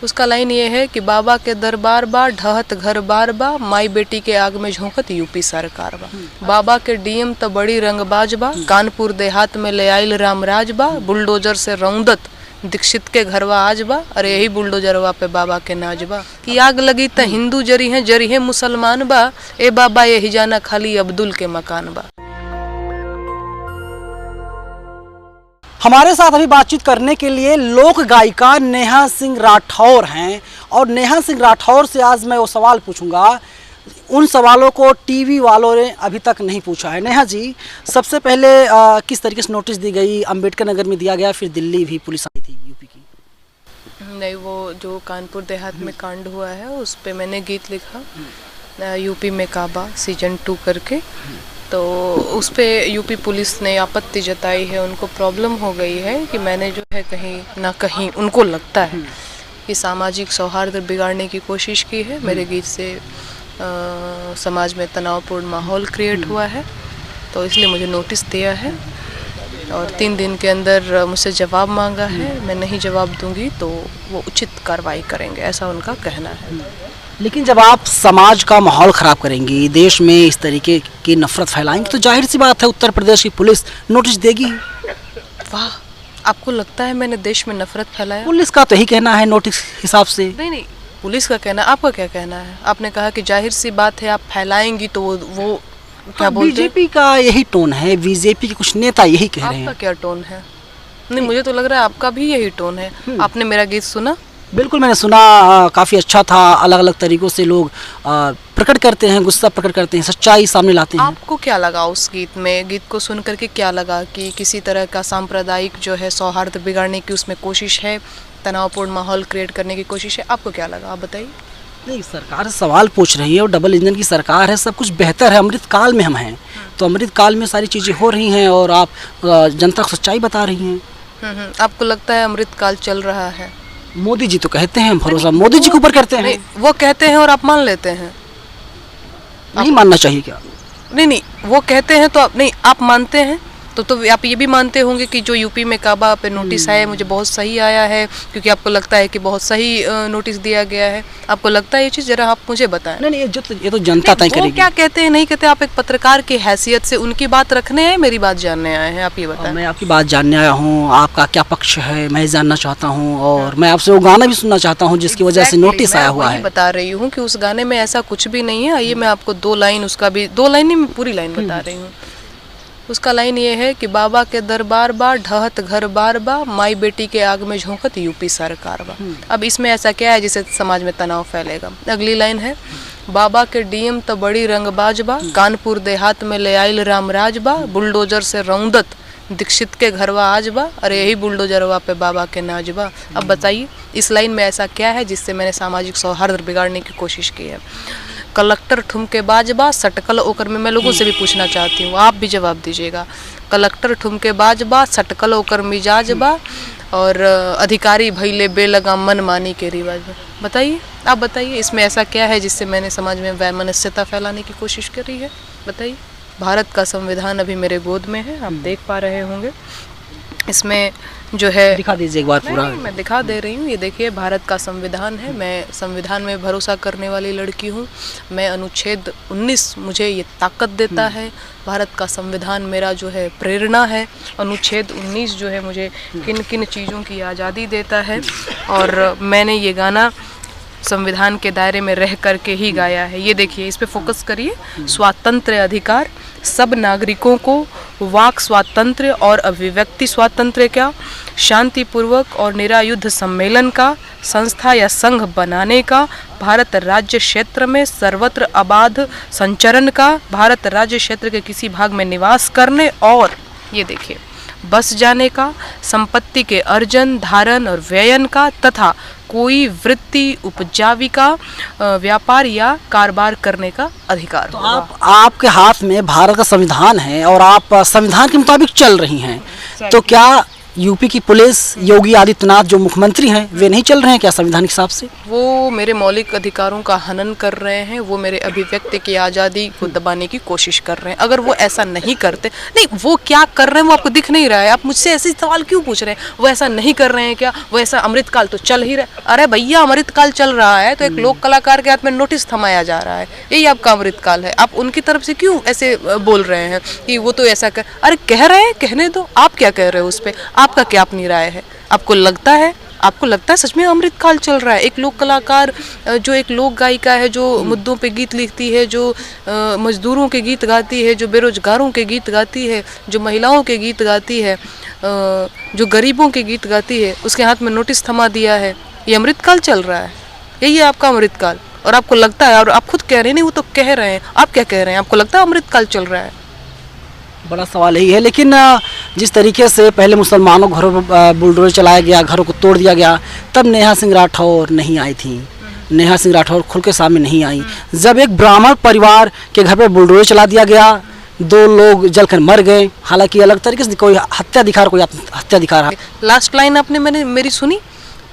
उसका लाइन ये है कि बाबा के दरबार बा, ढहत घर बार बा, माई बेटी के आग में झोंकत यूपी सरकार बा। बाबा के डीएम तो बड़ी रंगबाज बा, कानपुर देहात में ले आइल रामराज बा, बुलडोजर से रौंदत दीक्षित के घरवा आज बा। अरे यही बुलडोजरवा पे बाबा के नाज बा कि आग लगी त हिंदू जरी है मुसलमान बा, ए बाबा यही जाना खाली अब्दुल के मकान बा। हमारे साथ अभी बातचीत करने के लिए लोक गायिका नेहा सिंह राठौर हैं और नेहा सिंह राठौर से आज मैं वो सवाल पूछूंगा उन सवालों को टीवी वालों ने अभी तक नहीं पूछा है। नेहा जी, सबसे पहले किस तरीके से नोटिस दी गई? अंबेडकर नगर में दिया गया, फिर दिल्ली भी पुलिस आई थी यूपी की। नहीं, वो जो कानपुर देहात में कांड हुआ है उस पे मैंने गीत लिखा, यूपी में काबा सीजन 2 करके। तो उस पे यूपी पुलिस ने आपत्ति जताई है, उनको प्रॉब्लम हो गई है कि मैंने जो है कहीं ना कहीं उनको लगता है कि सामाजिक सौहार्द बिगाड़ने की कोशिश की है। मेरे गीत से समाज में तनावपूर्ण माहौल क्रिएट हुआ है, तो इसलिए मुझे नोटिस दिया है और 3 दिन के अंदर मुझसे जवाब मांगा है। मैं नहीं जवाब दूंगी तो वो उचित कार्रवाई करेंगे, ऐसा उनका कहना है। लेकिन जब आप समाज का माहौल ख़राब करेंगी, देश में इस तरीके की नफरत फैलाएंगी, तो जाहिर सी बात है उत्तर प्रदेश की पुलिस नोटिस देगी। वाह, आपको लगता है मैंने देश में नफरत फैलाया? पुलिस का तो यही कहना है नोटिस हिसाब से। नहीं, पुलिस का कहना, आपका क्या कहना है? आपने कहा कि जाहिर सी बात है आप फैलाएंगी तो वो क्या बोलते हैं? बीजेपी का यही टोन है, बीजेपी के कुछ नेता यही कह रहे हैं। आपका क्या टोन है? नहीं, मुझे तो लग रहा है आपका भी यही टोन है। आपने मेरा गीत सुना? बिल्कुल मैंने सुना, काफ़ी अच्छा था। अलग अलग तरीक़ों से लोग प्रकट करते हैं, गुस्सा प्रकट करते हैं, सच्चाई सामने लाते हैं। आपको क्या लगा उस गीत में? गीत को सुन करके क्या लगा कि किसी तरह का सांप्रदायिक जो है सौहार्द बिगाड़ने की उसमें कोशिश है, तनावपूर्ण माहौल क्रिएट करने की कोशिश है? आपको क्या लगा, आप बताइए। नहीं, सरकार से सवाल पूछ रही है और डबल इंजन की सरकार है, सब कुछ बेहतर है। अमृत काल में हम हैं, तो अमृत काल में सारी चीज़ें हो रही हैं और आप जनता को सच्चाई बता रही हैं। आपको लगता है अमृत काल चल रहा है? मोदी जी तो कहते हैं, भरोसा मोदी जी के ऊपर करते हैं। वो कहते हैं और आप मान लेते हैं? नहीं मानना चाहिए क्या? नहीं, वो कहते हैं तो आप नहीं, आप मानते हैं तो आप ये भी मानते होंगे कि जो यूपी में काबा पे नोटिस आया मुझे बहुत सही आया है, क्योंकि आपको लगता है कि बहुत सही नोटिस दिया गया है। आपको लगता है ये चीज़? जरा आप मुझे बताएं। नहीं, ये तो जनता तय करेगी। क्या कहते हैं नहीं कहते? आप एक पत्रकार की हैसियत से उनकी बात रखने आए, मेरी बात जानने आए हैं? आप ये बताएं। मैं आपकी बात जानने आया हूँ, आपका क्या पक्ष है मैं जानना चाहता हूँ, और मैं आपसे वो गाना भी सुनना चाहता हूँ जिसकी वजह से नोटिस आया हुआ है। बता रही हूँ कि उस गाने में ऐसा कुछ भी नहीं है। आइए मैं आपको 2 लाइन, उसका भी 2 लाइन नहीं, मैं पूरी लाइन बता रही हूँ। उसका लाइन ये है कि बाबा के दरबार बा, ढहत घर बार बा, माई बेटी के आग में झोंकत यूपी सरकार बा। अब इसमें ऐसा क्या है जिससे समाज में तनाव फैलेगा? अगली लाइन है, बाबा के डीएम तो बड़ी रंगबाज बा, कानपुर देहात में ले आइल रामराज बा, बुलडोजर से रौंदत दीक्षित के घरवा आज बा। अरे यही बुलडोजरवा पे बाबा के नाज बा। अब बताइए इस लाइन में ऐसा क्या है जिससे मैंने सामाजिक सौहार्द बिगाड़ने की कोशिश की है? कलेक्टर ठुमकेबाज बा, सटकल ओकर में मैं लोगों से भी पूछना चाहती हूँ, आप भी जवाब दीजिएगा। कलेक्टर ठुमकेबाज बा, सटकल ओकर मिजाज बा, और अधिकारी भइले बेलगाम मन मानी के रिवाज बा। बताइए, आप बताइए इसमें ऐसा क्या है जिससे मैंने समाज में वैमनस्यता फैलाने की कोशिश करी है? बताइए। भारत का संविधान अभी मेरे गोद में है, आप देख पा रहे होंगे। इसमें जो है, दिखा दीजिए एक बार पूरा। मैं दिखा दे रही हूँ, ये देखिए भारत का संविधान है। मैं संविधान में भरोसा करने वाली लड़की हूँ। मैं अनुच्छेद 19 मुझे ये ताकत देता है। भारत का संविधान मेरा जो है प्रेरणा है। अनुच्छेद 19 जो है मुझे किन किन चीज़ों की आज़ादी देता है, और मैंने ये गाना संविधान के दायरे में रह करके ही गाया है। ये देखिए, इस पे फोकस करिए। स्वातंत्र्य अधिकार, सब नागरिकों को वाक स्वातंत्र्य और अभिव्यक्ति स्वातंत्र्य का, शांतिपूर्वक और निरायुद्ध सम्मेलन का, संस्था या संघ बनाने का, भारत राज्य क्षेत्र में सर्वत्र अबाध संचरण का, भारत राज्य क्षेत्र के किसी भाग में निवास करने, और ये देखिए बस जाने का, संपत्ति के अर्जन, धारण और व्ययन का, तथा कोई वृत्ति, उपजीविका, व्यापार या कारोबार करने का अधिकार। तो आपके हाथ में भारत का संविधान है और आप संविधान के मुताबिक चल रही हैं, तो क्या यूपी की पुलिस, योगी आदित्यनाथ जो मुख्यमंत्री हैं, वे नहीं चल रहे हैं क्या संविधान के हिसाब से? वो मेरे मौलिक अधिकारों का हनन कर रहे हैं, वो मेरे अभिव्यक्ति की आज़ादी को दबाने की कोशिश कर रहे हैं। अगर वो ऐसा नहीं करते, नहीं वो क्या कर रहे हैं वो आपको दिख नहीं रहा है, आप मुझसे ऐसे सवाल क्यों पूछ रहे हैं? वो ऐसा नहीं कर रहे हैं क्या? वो ऐसा अमृतकाल तो चल ही रहा है। अरे भैया अमृतकाल चल रहा है तो एक लोक कलाकार के हाथ में नोटिस थमाया जा रहा है, यही आपका अमृतकाल है। आप उनकी तरफ से क्यों ऐसे बोल रहे हैं कि वो तो ऐसा कर? अरे कह रहे हैं, कहने दो, आप क्या कह रहे हो उस पर? आपका क्या अपनी राय है? आपको लगता है सच में अमृतकाल चल रहा है? एक लोक कलाकार जो एक लोक गायिका है, जो मुद्दों पे गीत लिखती है, जो मजदूरों के गीत गाती है, जो बेरोजगारों के गीत गाती है, जो महिलाओं के गीत गाती है, जो गरीबों के गीत गाती है, उसके हाथ में नोटिस थमा दिया है। ये अमृतकाल चल रहा है, यही है आपका अमृतकाल। और आपको लगता है, और आप खुद कह रहे हैं, नहीं वो तो कह रहे हैं, आप क्या कह रहे हैं? आपको लगता है अमृतकाल चल रहा है? बड़ा सवाल यही है। लेकिन जिस तरीके से पहले मुसलमानों घरों पर बुलडोजर चलाया गया, घरों को तोड़ दिया गया, तब नेहा सिंह राठौर नहीं आई थी। नेहा सिंह राठौर खुल के सामने नहीं आई। जब एक ब्राह्मण परिवार के घर पर बुलडोजर चला दिया गया, 2 लोग जलकर मर गए, हालांकि अलग तरीके से कोई हत्या दिखा रहा। लास्ट लाइन आपने मेरी सुनी?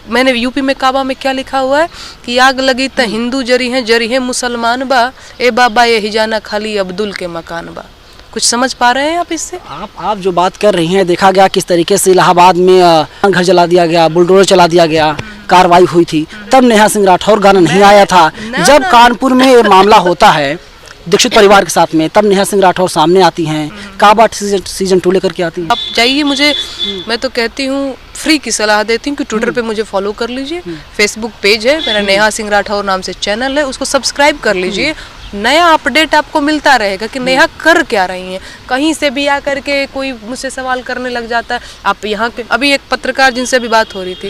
मैंने यूपी में काबा में क्या लिखा हुआ है कि आग लगी त हिंदू जरी है मुसलमान बा, ए बाबा ये हिजाना खाली अब्दुल के मकान बा। कुछ समझ पा रहे हैं आप इससे? आप जो बात कर रही हैं, देखा गया किस तरीके से इलाहाबाद में घर जला दिया गया, बुलडोजर चला दिया गया, कार्रवाई हुई थी, तब नेहा सिंह राठौर गाना नहीं आया था। जब कानपुर में ये मामला होता है दीक्षित परिवार के साथ में, तब नेहा सिंह राठौर सामने आती हैं, काबा सीजन 2 लेकर के आती हैं। आप जाइए, मैं तो कहती हूँ, फ्री की सलाह देती हूँ कि ट्विटर पे मुझे फॉलो कर लीजिए, फेसबुक पेज है मेरा, नेहा सिंह राठौर नाम से चैनल है, उसको सब्सक्राइब कर लीजिए। नया अपडेट आपको मिलता रहेगा कि नेहा कर क्या रही हैं। कहीं से भी आकर के कोई मुझसे सवाल करने लग जाता है। आप यहाँ के, अभी एक पत्रकार जिनसे भी बात हो रही थी,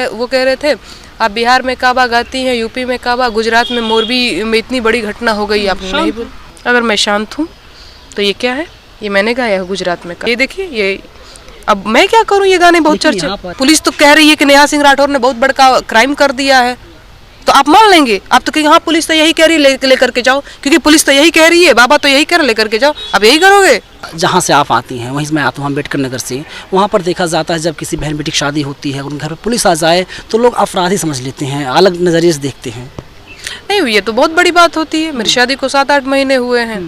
वो कह रहे थे आप बिहार में काबा गाती हैं, यूपी में काबा, गुजरात में मोरबी में इतनी बड़ी घटना हो गई, आपने नहीं बोल। अगर मैं शांत हूँ तो ये क्या है? ये मैंने गाया है गुजरात में। ये देखिए, ये अब मैं क्या करूँ? ये गाने बहुत चर्चा, पुलिस तो कह रही है कि नेहा सिंह राठौर ने बहुत बड़ा क्राइम कर दिया है, तो आप मान लेंगे? आप तो कहेंगे हाँ पुलिस तो यही कह रही है, लेकर के जाओ, क्योंकि पुलिस तो यही कह रही है, बाबा तो यही कह रहे, लेकर के जाओ, आप यही करोगे? जहाँ से आप आती हैं वहीं से मैं आता हूँ, अम्बेडकर नगर से। वहाँ पर देखा जाता है जब किसी बहन बेटी की शादी होती है, उनके घर पर पुलिस आ जाए तो लोग अपराधी समझ लेते हैं, अलग नज़रिए से देखते हैं। नहीं, ये तो बहुत बड़ी बात होती है। मेरी शादी को 7-8 महीने हुए हैं,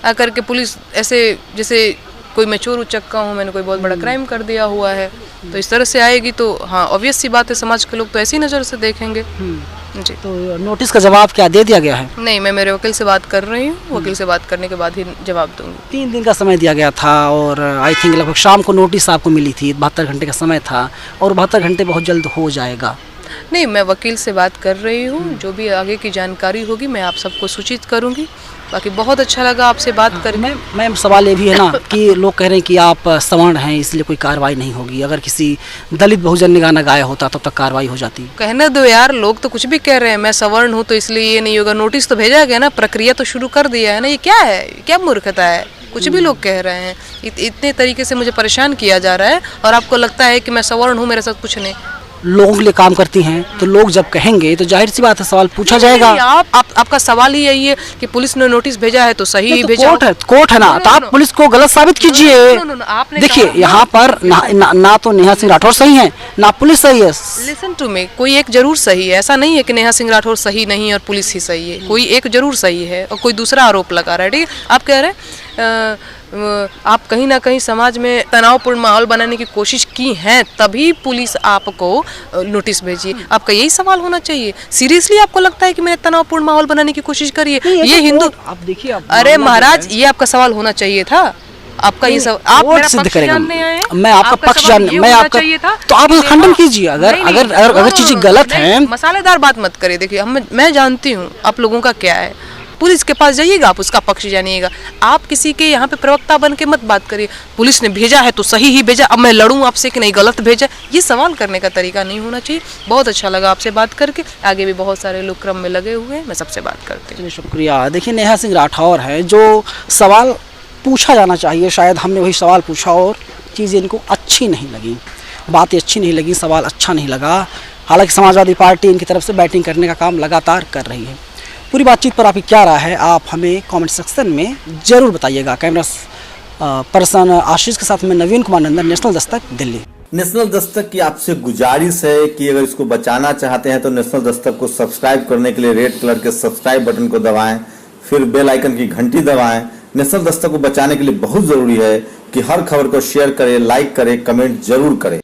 आकर के पुलिस ऐसे जैसे कोई मैं चोर उचक्का हूँ, मैंने कोई बहुत बड़ा क्राइम कर दिया हुआ है, तो इस तरह से आएगी तो हाँ ऑब्वियस सी बात है, समाज के लोग तो ऐसी नज़र से देखेंगे। जी। तो नोटिस का जवाब क्या दे दिया गया है? नहीं, मैं मेरे वकील से बात कर रही हूँ, वकील से बात करने के बाद ही जवाब दूंगी। 3 दिन का समय दिया गया था और आई थिंक लगभग शाम को नोटिस आपको मिली थी, 72 घंटे का समय था, और 72 घंटे बहुत जल्द हो जाएगा। नहीं, मैं वकील से बात कर रही हूँ, जो भी आगे की जानकारी होगी मैं आप सबको सूचित करूँगी। बाकी बहुत अच्छा लगा आपसे बात करके। मैम सवाल ये भी है ना कि लोग कह रहे हैं कि आप सवर्ण हैं इसलिए कोई कार्रवाई नहीं होगी, अगर किसी दलित बहुजन ने गाना गाया होता तब तक कार्रवाई हो जाती। कहने दो यार, लोग तो कुछ भी कह रहे हैं, मैं सवर्ण हूँ तो इसलिए ये नहीं होगा। नोटिस तो भेजा गया ना, प्रक्रिया तो शुरू कर दिया है ना, ये क्या है? क्या मूर्खता है? कुछ भी लोग कह रहे हैं, इतने तरीके से मुझे परेशान किया जा रहा है, और आपको लगता है कि मैं सवर्ण हूँ, मेरे साथ कुछ नहीं। लोगों के लिए काम करती हैं तो लोग जब कहेंगे तो जाहिर सी बात है सवाल पूछा जाएगा। आपका सवाल ही यही है कि पुलिस ने नोटिस भेजा है तो सही ही भेजा। कोर्ट है ना, तो आप पुलिस को गलत साबित कीजिए। देखिए यहाँ पर ना तो नेहा सिंह राठौर सही है, ना पुलिस सही है। लिसन टू मी, कोई एक जरूर सही है, ऐसा नहीं है कि नेहा सिंह राठौर सही नहीं है और पुलिस ही सही है, कोई एक जरूर सही है और कोई दूसरा आरोप लगा रहा है। ठीक है, आप कह रहे हैं आप कहीं ना कहीं समाज में तनावपूर्ण माहौल बनाने की कोशिश की है, तभी पुलिस आपको नोटिस भेजी। आपका यही सवाल होना चाहिए। सीरियसली आपको लगता है कि मैंने तनावपूर्ण माहौल बनाने की कोशिश करी है? ये हिंदू, आप देखिए, अरे महाराज, ये आपका सवाल होना चाहिए था। आपका ये सब आप मेरा पक्ष जानने आए हैं, मैं आपका पक्ष जानने, मैं आपका, तो आप खंडन कीजिए। अगर चीजें गलत हैं, मसालेदार बात मत करिए। देखिए मैं जानती हूँ आप लोगों का क्या है, पुलिस के पास जाइएगा, आप उसका पक्ष जानिएगा। आप किसी के यहाँ पे प्रवक्ता बन के मत बात करिए। पुलिस ने भेजा है तो सही ही भेजा, अब मैं लड़ूं आपसे कि नहीं गलत भेजा, ये सवाल करने का तरीका नहीं होना चाहिए। बहुत अच्छा लगा आपसे बात करके, आगे भी बहुत सारे लोग क्रम में लगे हुए हैं, मैं सबसे बात करती हूँ। शुक्रिया। देखिए नेहा सिंह राठौर है, जो सवाल पूछा जाना चाहिए, शायद हमने वही सवाल पूछा और चीज़ें इनको अच्छी नहीं लगी, बातें अच्छी नहीं लगी, सवाल अच्छा नहीं लगा। हालांकि समाजवादी पार्टी इनकी तरफ से बैटिंग करने का काम लगातार कर रही है। पूरी बातचीत पर आपकी क्या राय है, आप हमें कमेंट सेक्शन में ज़रूर बताइएगा। कैमरा पर्सन आशीष के साथ में नवीन कुमार नंदन, नेशनल दस्तक, दिल्ली। नेशनल दस्तक की आपसे गुजारिश है कि अगर इसको बचाना चाहते हैं तो नेशनल दस्तक को सब्सक्राइब करने के लिए रेड कलर के सब्सक्राइब बटन को दबाएं, फिर बेल आइकन की घंटी दबाएं। नेशनल दस्तक को बचाने के लिए बहुत जरूरी है कि हर खबर को शेयर करें, लाइक करें, कमेंट जरूर करें।